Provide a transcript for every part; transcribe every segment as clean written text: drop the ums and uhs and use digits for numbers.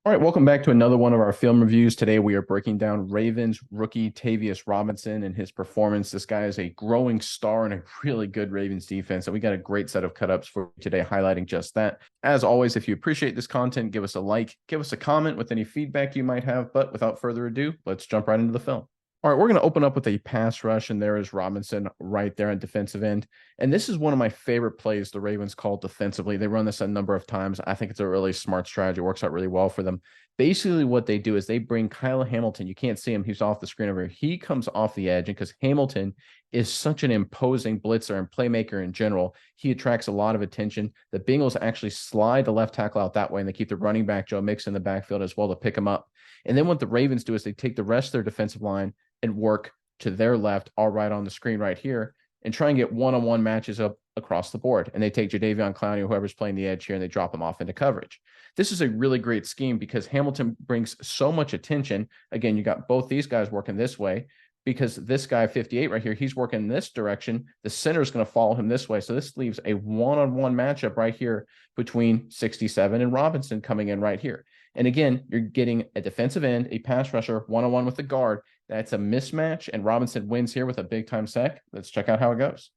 All right, welcome back to another one of our film reviews. Today we are breaking down Ravens rookie Tavius Robinson and his performance. This guy is a growing star and a really good Ravens defense, and we got a great set of cut-ups for today highlighting just that. As always, if you appreciate this content, give us a like, give us a comment with any feedback you might have, but without further ado, let's jump right into the film. All right, we're going to open up with a pass rush, and there is Robinson right there on defensive end. And this is one of my favorite plays the Ravens call defensively. They run this a number of times. I think it's a really smart strategy. It works out really well for them. Basically, what they do is they bring Kyle Hamilton. You can't see him. He's off the screen over here. He comes off the edge, and because Hamilton is such an imposing blitzer and playmaker in general, he attracts a lot of attention. The Bengals actually slide the left tackle out that way, and they keep the running back, Joe Mixon, in the backfield as well to pick him up. And then what the Ravens do is they take the rest of their defensive line and work to their left, all right on the screen right here, and try and get one-on-one matches up across the board. And they take Jadeveon Clowney, whoever's playing the edge here, and they drop him off into coverage. This is a really great scheme because Hamilton brings so much attention. Again, you got both these guys working this way because this guy, 58 right here, he's working in this direction. The center is going to follow him this way. So this leaves a one-on-one matchup right here between 67 and Robinson coming in right here. And again, you're getting a defensive end, a pass rusher, one-on-one with the guard. That's a mismatch, and Robinson wins here with a big-time sack. Let's check out how it goes.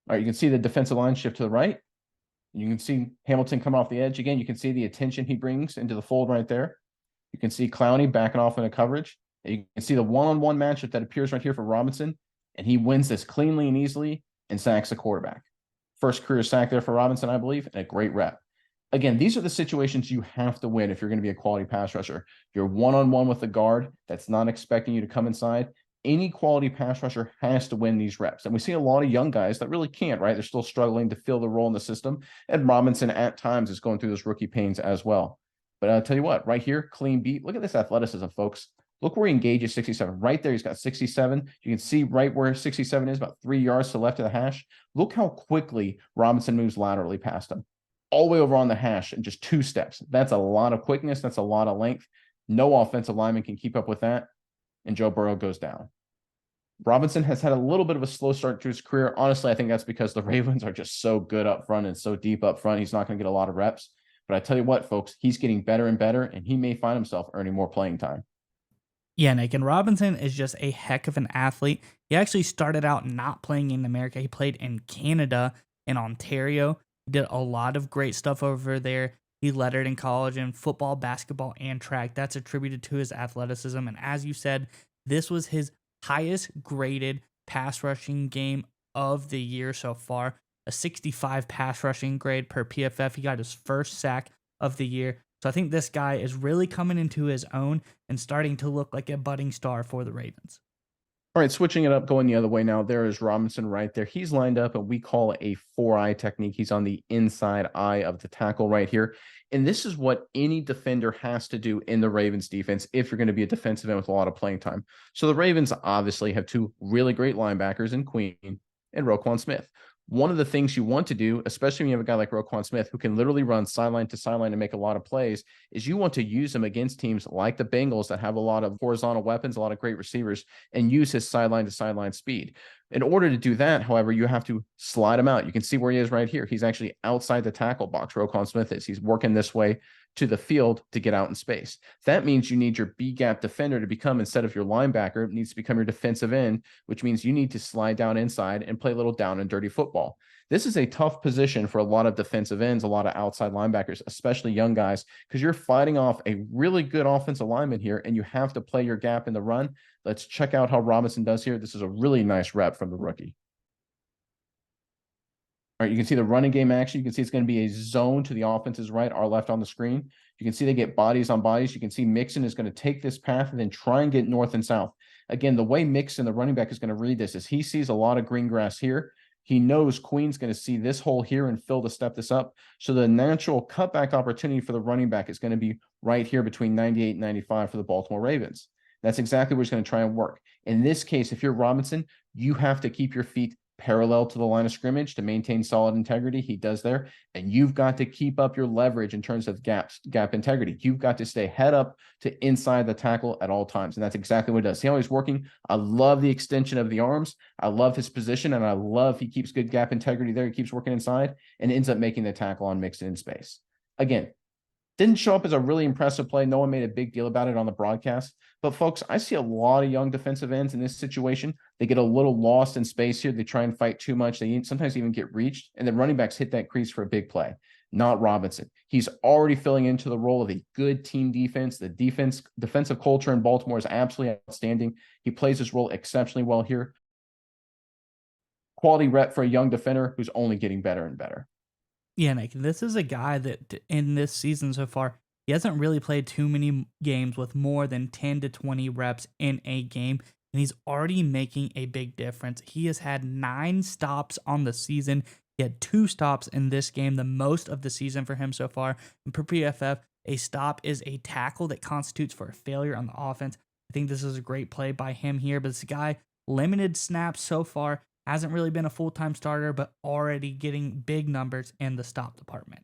All right, you can see the defensive line shift to the right. You can see Hamilton come off the edge. Again, you can see the attention he brings into the fold right there. You can see Clowney backing off into coverage. And you can see the one-on-one matchup that appears right here for Robinson, and he wins this cleanly and easily and sacks the quarterback. First career sack there for Robinson, I believe, and a great rep. Again, these are the situations you have to win if you're going to be a quality pass rusher. You're one-on-one with the guard that's not expecting you to come inside. Any quality pass rusher has to win these reps. And we see a lot of young guys that really can't, right? They're still struggling to fill the role in the system. And Robinson at times is going through those rookie pains as well. But I'll tell you what, right here, clean beat. Look at this athleticism, folks. Look where he engages 67. Right there, he's got 67. You can see right where 67 is, about 3 yards to the left of the hash. Look how quickly Robinson moves laterally past him. All the way over on the hash in just 2 steps. That's a lot of quickness. That's a lot of length. No offensive lineman can keep up with that. And Joe Burrow goes down. Robinson has had a little bit of a slow start to his career. Honestly, I think that's because the Ravens are just so good up front and so deep up front. He's not going to get a lot of reps. But I tell you what, folks, he's getting better and better, and he may find himself earning more playing time. Yeah, Nick, and Robinson is just a heck of an athlete. He actually started out not playing in America. He played in Canada and Ontario. He did a lot of great stuff over there. He lettered in college in football, basketball, and track. That's attributed to his athleticism. And as you said, this was his highest graded pass rushing game of the year so far. A 65 pass rushing grade per PFF. He got his first sack of the year. So I think this guy is really coming into his own and starting to look like a budding star for the Ravens. All right, switching it up, going the other way now. There is Robinson right there. He's lined up, and we call it a 4-eye technique. He's on the inside eye of the tackle right here. And this is what any defender has to do in the Ravens defense if you're going to be a defensive end with a lot of playing time. So the Ravens obviously have 2 really great linebackers in Queen and Roquan Smith. One of the things you want to do, especially when you have a guy like Roquan Smith who can literally run sideline to sideline and make a lot of plays, is you want to use him against teams like the Bengals that have a lot of horizontal weapons, a lot of great receivers, and use his sideline to sideline speed. In order to do that, however, you have to slide him out. You can see where he is right here. He's actually outside the tackle box. Roquan Smith is. He's working this way to the field to get out in space. That means you need your B-gap defender to become, instead of your linebacker, it needs to become your defensive end, which means you need to slide down inside and play a little down and dirty football. This is a tough position for a lot of defensive ends, a lot of outside linebackers, especially young guys, because you're fighting off a really good offensive lineman here, and you have to play your gap in the run. Let's check out how Robinson does here. This is a really nice rep from the rookie. All right, you can see the running game action. You can see it's going to be a zone to the offense's right, our left on the screen. You can see they get bodies on bodies. You can see Mixon is going to take this path and then try and get north and south. Again, the way Mixon, the running back, is going to read this is he sees a lot of green grass here. He knows Queen's going to see this hole here and Phil to step this up. So the natural cutback opportunity for the running back is going to be right here between 98 and 95 for the Baltimore Ravens. That's exactly what he's going to try and work. In this case, if you're Robinson, you have to keep your feet parallel to the line of scrimmage to maintain solid integrity. He does there. And you've got to keep up your leverage in terms of gap integrity. You've got to stay head up to inside the tackle at all times. And that's exactly what he does. See how he's working? I love the extension of the arms. I love his position, and I love he keeps good gap integrity there. He keeps working inside and ends up making the tackle on Mixon in space. Again, Didn't show up as a really impressive play. No one made a big deal about it on the broadcast. But folks, I see a lot of young defensive ends in this situation. They get a little lost in space here. They try and fight too much. They sometimes even get reached, and then running backs hit that crease for a big play. Not Robinson. He's already filling into the role of a good team defense. The defensive culture in Baltimore is absolutely outstanding. He plays his role exceptionally well here. Quality rep for a young defender who's only getting better and better. Yeah, Nick, this is a guy that in this season so far, he hasn't really played too many games with more than 10 to 20 reps in a game, and he's already making a big difference. He has had 9 stops on the season. He had 2 stops in this game, the most of the season for him so far. And per PFF, a stop is a tackle that constitutes for a failure on the offense. I think this is a great play by him here, but this guy, limited snaps so far, hasn't really been a full-time starter, but already getting big numbers in the stop department.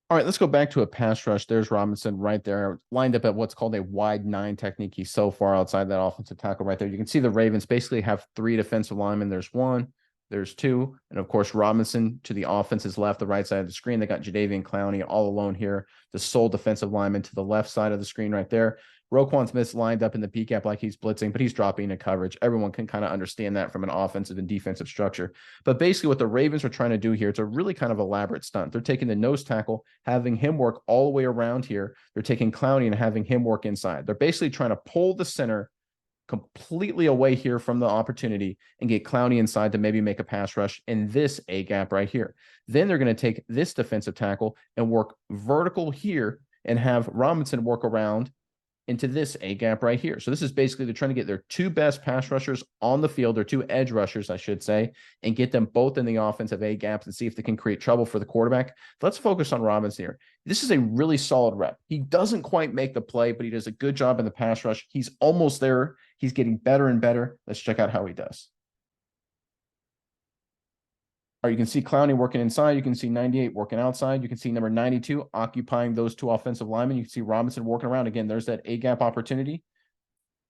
All right, let's go back to a pass rush. There's Robinson right there, lined up at what's called a wide 9 technique. He's so far outside that offensive tackle right there. You can see the Ravens basically have 3 defensive linemen. There's 1, there's 2, and of course Robinson to the offense's left, the right side of the screen. They got Jadeveon Clowney all alone here, the sole defensive lineman to the left side of the screen right there. Roquan Smith's lined up in the P gap like he's blitzing, but he's dropping into coverage. Everyone can kind of understand that from an offensive and defensive structure. But basically what the Ravens are trying to do here, it's a really kind of elaborate stunt. They're taking the nose tackle, having him work all the way around here. They're taking Clowney and having him work inside. They're basically trying to pull the center completely away here from the opportunity and get Clowney inside to maybe make a pass rush in this A gap right here. Then they're going to take this defensive tackle and work vertical here and have Robinson work around into this A gap right here. So this is basically they're trying to get their 2 best pass rushers on the field, or 2 edge rushers, I should say, and get them both in the offensive A gaps and see if they can create trouble for the quarterback. Let's focus on Robinson here. This is a really solid rep. He doesn't quite make the play, but he does a good job in the pass rush. He's almost there. He's getting better and better. Let's check out how he does. All right, you can see Clowney working inside. You can see 98 working outside. You can see number 92 occupying those 2 offensive linemen. You can see Robinson working around. Again, there's that A-gap opportunity.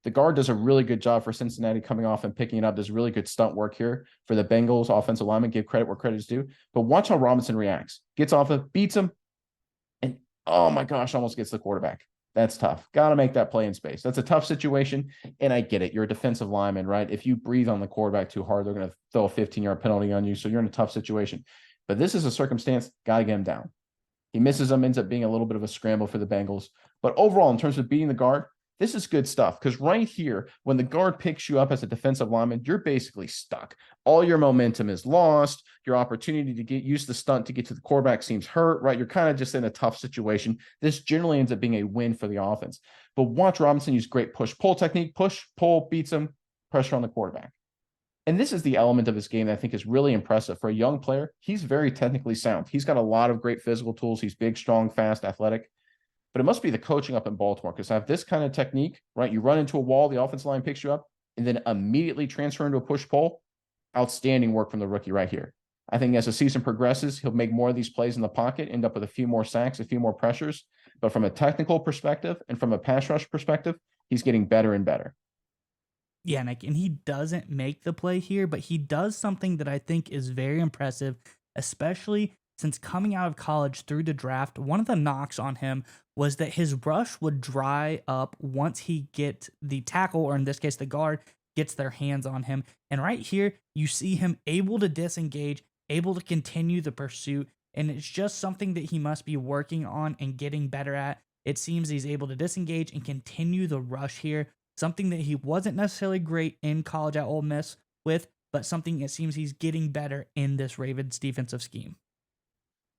The guard does a really good job for Cincinnati coming off and picking it up. Does really good stunt work here for the Bengals offensive lineman. Give credit where credit is due. But watch how Robinson reacts. Gets off it, beats him, and oh my gosh, almost gets the quarterback. That's tough. Got to make that play in space. That's a tough situation, and I get it. You're a defensive lineman, right? If you breathe on the quarterback too hard, they're going to throw a 15-yard penalty on you, so you're in a tough situation. But this is a circumstance, got to get him down. He misses him, ends up being a little bit of a scramble for the Bengals. But overall, in terms of beating the guard, this is good stuff, because right here, when the guard picks you up as a defensive lineman, you're basically stuck. All your momentum is lost. Your opportunity to use the stunt to get to the quarterback seems hurt, right? You're kind of just in a tough situation. This generally ends up being a win for the offense. But watch Robinson use great push-pull technique. Push, pull, beats him, pressure on the quarterback. And this is the element of his game that I think is really impressive. For a young player, he's very technically sound. He's got a lot of great physical tools. He's big, strong, fast, athletic. But it must be the coaching up in Baltimore, because I have this kind of technique, right? You run into a wall, the offensive line picks you up, and then immediately transfer into a push-pull. Outstanding work from the rookie right here. I think as the season progresses, he'll make more of these plays in the pocket, end up with a few more sacks, a few more pressures. But from a technical perspective and from a pass rush perspective, he's getting better and better. Yeah, Nick, and he doesn't make the play here, but he does something that I think is very impressive, especially since coming out of college through the draft. One of the knocks on him was that his rush would dry up once he gets the tackle, or in this case, the guard, gets their hands on him. And right here, you see him able to disengage, able to continue the pursuit, and it's just something that he must be working on and getting better at. It seems he's able to disengage and continue the rush here, something that he wasn't necessarily great in college at Ole Miss with, but something it seems he's getting better in this Ravens defensive scheme.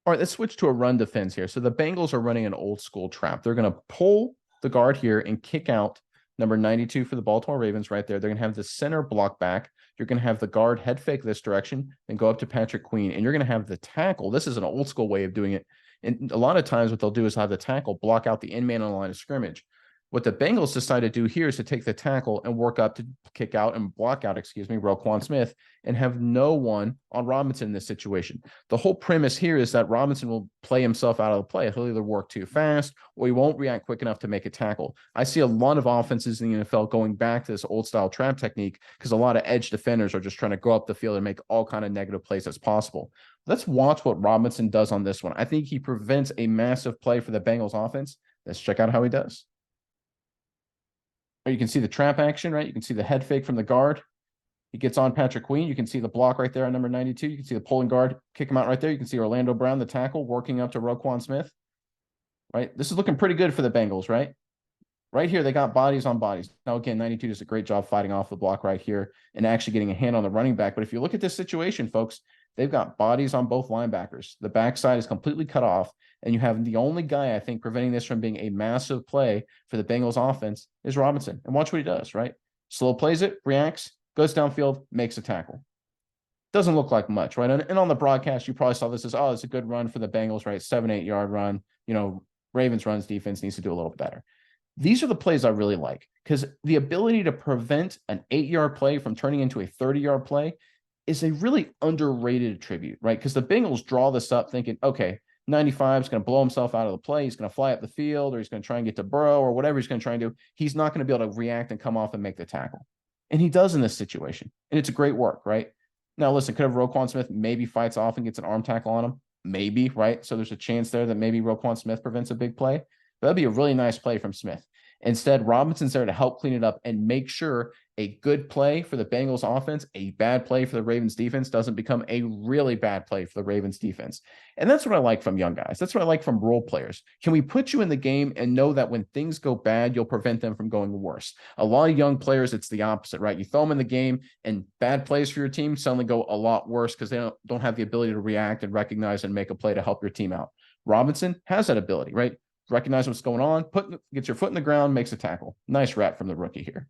All right, let's switch to a run defense here. So the Bengals are running an old school trap. They're going to pull the guard here and kick out number 92 for the Baltimore Ravens right there. They're going to have the center block back. You're going to have the guard head fake this direction and go up to Patrick Queen. And you're going to have the tackle. This is an old school way of doing it. And a lot of times what they'll do is have the tackle block out the end man on the line of scrimmage. What the Bengals decide to do here is to take the tackle and work up to kick out and block out, Roquan Smith, and have no one on Robinson in this situation. The whole premise here is that Robinson will play himself out of the play. He'll either work too fast or he won't react quick enough to make a tackle. I see a lot of offenses in the NFL going back to this old style trap technique because a lot of edge defenders are just trying to go up the field and make all kind of negative plays as possible. Let's watch what Robinson does on this one. I think he prevents a massive play for the Bengals offense. Let's check out how he does. You can see the trap action, right? You can see the head fake from the guard. He gets on Patrick Queen. You can see the block right there on number 92. You can see the pulling guard kick him out right there. You can see Orlando Brown, the tackle, working up to Roquan Smith, right? This is looking pretty good for the Bengals, right? Right here, they got bodies on bodies. Now, again, 92 does a great job fighting off the block right here and actually getting a hand on the running back. But if you look at this situation, folks, they've got bodies on both linebackers. The backside is completely cut off. And you have the only guy, I think, preventing this from being a massive play for the Bengals offense is Robinson. And watch what he does, right? Slow plays it, reacts, goes downfield, makes a tackle. Doesn't look like much, right? And on the broadcast, you probably saw this as, oh, it's a good run for the Bengals, right? 7-8 yard run. You know, Ravens runs defense needs to do a little bit better. These are the plays I really like because the ability to prevent an 8-yard play from turning into a 30-yard play is a really underrated attribute, right? Because the Bengals draw this up thinking, okay, 95 is going to blow himself out of the play. He's going to fly up the field or he's going to try and get to Burrow or whatever he's going to try and do. He's not going to be able to react and come off and make the tackle. And he does in this situation. And it's a great work, right? Now, listen, could have Roquan Smith maybe fights off and gets an arm tackle on him? Maybe, right? So there's a chance there that maybe Roquan Smith prevents a big play. But that'd be a really nice play from Smith. Instead, Robinson's there to help clean it up and make sure a good play for the Bengals offense, a bad play for the Ravens defense doesn't become a really bad play for the Ravens defense. And that's what I like from young guys. That's what I like from role players. Can we put you in the game and know that when things go bad, you'll prevent them from going worse? A lot of young players, it's the opposite, right? You throw them in the game and bad plays for your team suddenly go a lot worse because they don't have the ability to react and recognize and make a play to help your team out. Robinson has that ability, right? Recognize what's going on, gets your foot in the ground, makes a tackle. Nice wrap from the rookie here.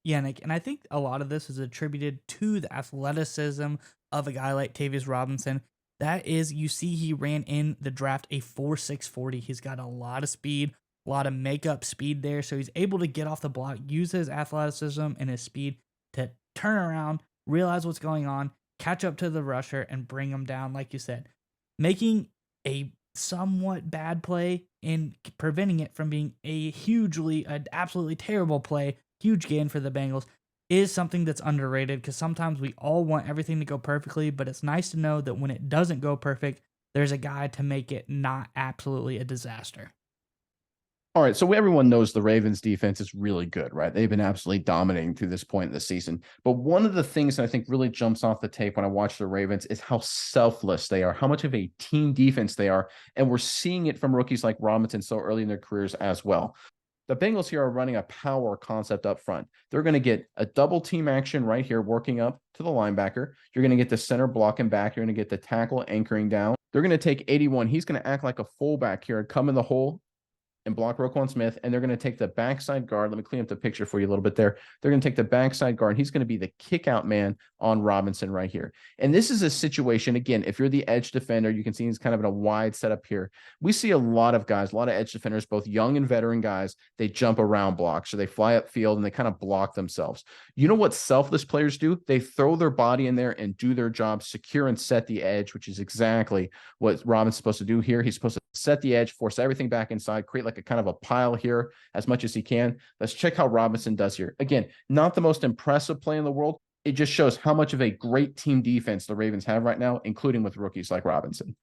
Yeah, Nick, and I think a lot of this is attributed to the athleticism of a guy like Tavius Robinson. That is, you see he ran in the draft a 4.6 40. He's got a lot of speed, a lot of makeup speed there, so he's able to get off the block, use his athleticism and his speed to turn around, realize what's going on, catch up to the rusher, and bring him down, like you said, making a somewhat bad play and preventing it from being an absolutely terrible play, huge gain for the Bengals, is something that's underrated because sometimes we all want everything to go perfectly, but it's nice to know that when it doesn't go perfect, there's a guy to make it not absolutely a disaster. All right, so everyone knows the Ravens defense is really good, right? They've been absolutely dominating through this point in the season. But one of the things that I think really jumps off the tape when I watch the Ravens is how selfless they are, how much of a team defense they are. And we're seeing it from rookies like Robinson so early in their careers as well. The Bengals here are running a power concept up front. They're going to get a double team action right here, working up to the linebacker. You're going to get the center blocking back. You're going to get the tackle anchoring down. They're going to take 81. He's going to act like a fullback here and come in the hole and block Roquan Smith, and they're going to take the backside guard. Let me clean up the picture for you a little bit there. They're going to take the backside guard. He's going to be the kick out man on Robinson right here. And this is a situation, again, if you're the edge defender, you can see he's kind of in a wide setup here. We see a lot of guys, a lot of edge defenders, both young and veteran guys, they jump around blocks, so they fly up field and they kind of block themselves. You know what selfless players do? They throw their body in there and do their job, secure and set the edge, which is exactly what Robinson's supposed to do here. He's supposed to set the edge, force everything back inside, create like a kind of a pile here as much as he can. Let's check how Robinson does here. Again, not the most impressive play in the world. It just shows how much of a great team defense the Ravens have right now, including with rookies like Robinson.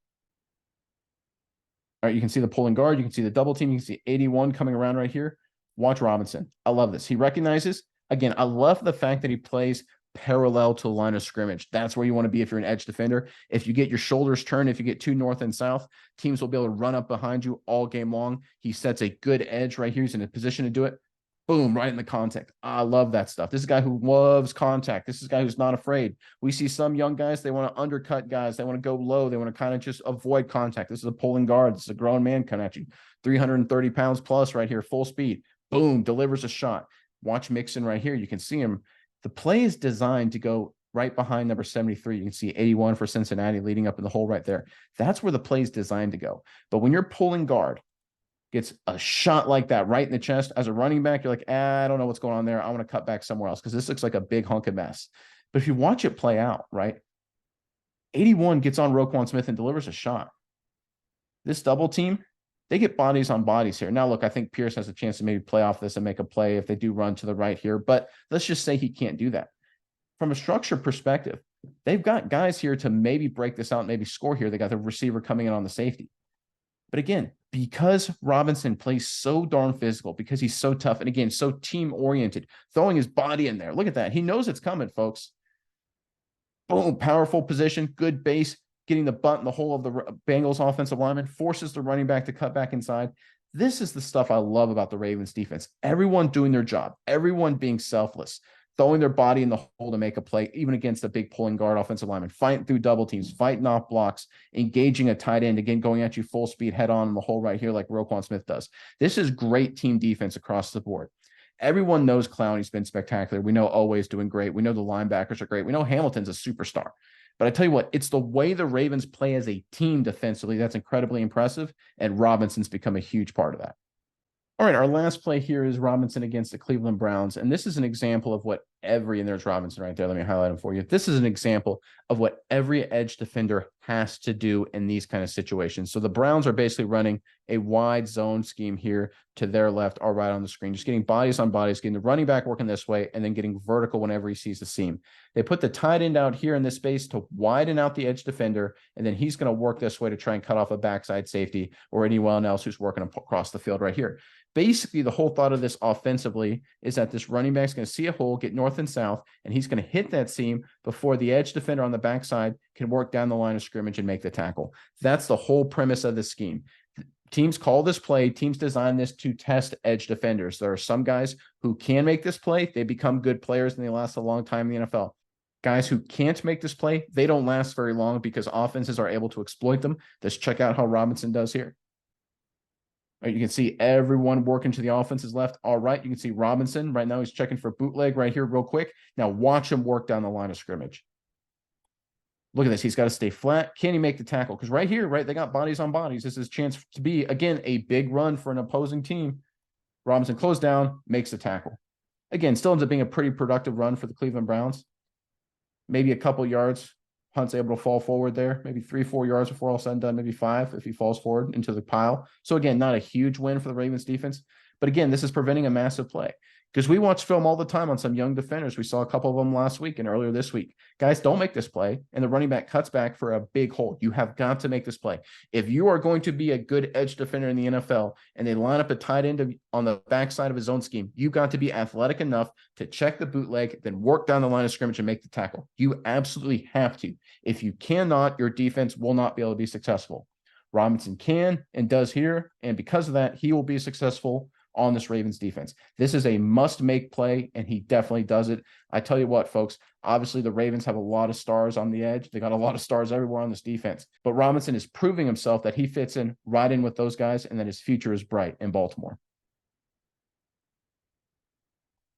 All right, you can see the pulling guard. You can see the double team. You can see 81 coming around right here. Watch Robinson. I love this. He recognizes. Again, I love the fact that he plays parallel to the line of scrimmage. That's where you want to be if you're an edge defender. If you get your shoulders turned, if you get too north and south, teams will be able to run up behind you all game long. He sets a good edge right here. He's in a position to do it. Boom, right in the contact. I love that stuff. This is a guy who loves contact. This is a guy who's not afraid. We see some young guys, they want to undercut guys. They want to go low. They want to kind of just avoid contact. This is a pulling guard. This is a grown man coming at you. 330 pounds plus right here, full speed. Boom, delivers a shot. Watch Mixon right here. You can see him. The play is designed to go right behind number 73. You can see 81 for Cincinnati leading up in the hole right there. That's where the play is designed to go. But when you're pulling guard, gets a shot like that right in the chest. As a running back, you're like, I don't know what's going on there. I want to cut back somewhere else because this looks like a big hunk of mess. But if you watch it play out, right, 81 gets on Roquan Smith and delivers a shot. This double team, they get bodies on bodies here. Now, look, I think Pierce has a chance to maybe play off this and make a play if they do run to the right here, but let's just say he can't do that. From a structure perspective, they've got guys here to maybe break this out and maybe score here. They got the receiver coming in on the safety. But again, because Robinson plays so darn physical, because he's so tough, and again, so team-oriented, throwing his body in there. Look at that. He knows it's coming, folks. Boom, powerful position, good base, getting the butt in the hole of the Bengals offensive lineman, forces the running back to cut back inside. This is the stuff I love about the Ravens defense. Everyone doing their job, everyone being selfless, throwing their body in the hole to make a play, even against a big pulling guard offensive lineman, fighting through double teams, fighting off blocks, engaging a tight end, again, going at you full speed head on in the hole right here like Roquan Smith does. This is great team defense across the board. Everyone knows Clowney's been spectacular. We know Oweh's doing great. We know the linebackers are great. We know Hamilton's a superstar. But I tell you what, it's the way the Ravens play as a team defensively that's incredibly impressive, and Robinson's become a huge part of that. All right, our last play here is Robinson against the Cleveland Browns, and this is an example of what and there's Robinson right there. Let me highlight him for you. This is an example of what every edge defender has to do in these kind of situations. So the Browns are basically running a wide zone scheme here to their left or right on the screen, just getting bodies on bodies, getting the running back working this way, and then getting vertical whenever he sees the seam. They put the tight end out here in this space to widen out the edge defender, and then he's going to work this way to try and cut off a backside safety or anyone else who's working across the field right here. Basically, the whole thought of this offensively is that this running back is going to see a hole, get north and south, and he's going to hit that seam before the edge defender on the backside can work down the line of scrimmage and make the tackle. That's the whole premise of the scheme. Teams call this play, teams design this to test edge defenders. There are some guys who can make this play. They become good players and they last a long time in the NFL. Guys who can't make this play, they don't last very long because offenses are able to exploit them. Let's check out how Robinson does here. Right, you can see everyone working to the offense's left. All right, you can see Robinson. Right now he's checking for bootleg right here real quick. Now watch him work down the line of scrimmage. Look at this. He's got to stay flat. Can he make the tackle? Because right here, right, they got bodies on bodies. This is a chance to be, again, a big run for an opposing team. Robinson closed down, makes the tackle. Again, still ends up being a pretty productive run for the Cleveland Browns. Maybe a couple yards. Hunt's able to fall forward there, maybe 3-4 yards before all said and done, maybe 5 if he falls forward into the pile. So again, not a huge win for the Ravens defense. But again, this is preventing a massive play. Because we watch film all the time on some young defenders. We saw a couple of them last week and earlier this week. Guys, don't make this play, and the running back cuts back for a big hole. You have got to make this play. If you are going to be a good edge defender in the NFL and they line up a tight end on the backside of his own scheme, you've got to be athletic enough to check the bootleg, then work down the line of scrimmage and make the tackle. You absolutely have to. If you cannot, your defense will not be able to be successful. Robinson can and does here, and because of that, he will be successful on this Ravens defense. This is a must-make play, and he definitely does it. I tell you what, folks, obviously the Ravens have a lot of stars on the edge. They got a lot of stars everywhere on this defense. But Robinson is proving himself that he fits in right in with those guys and that his future is bright in Baltimore.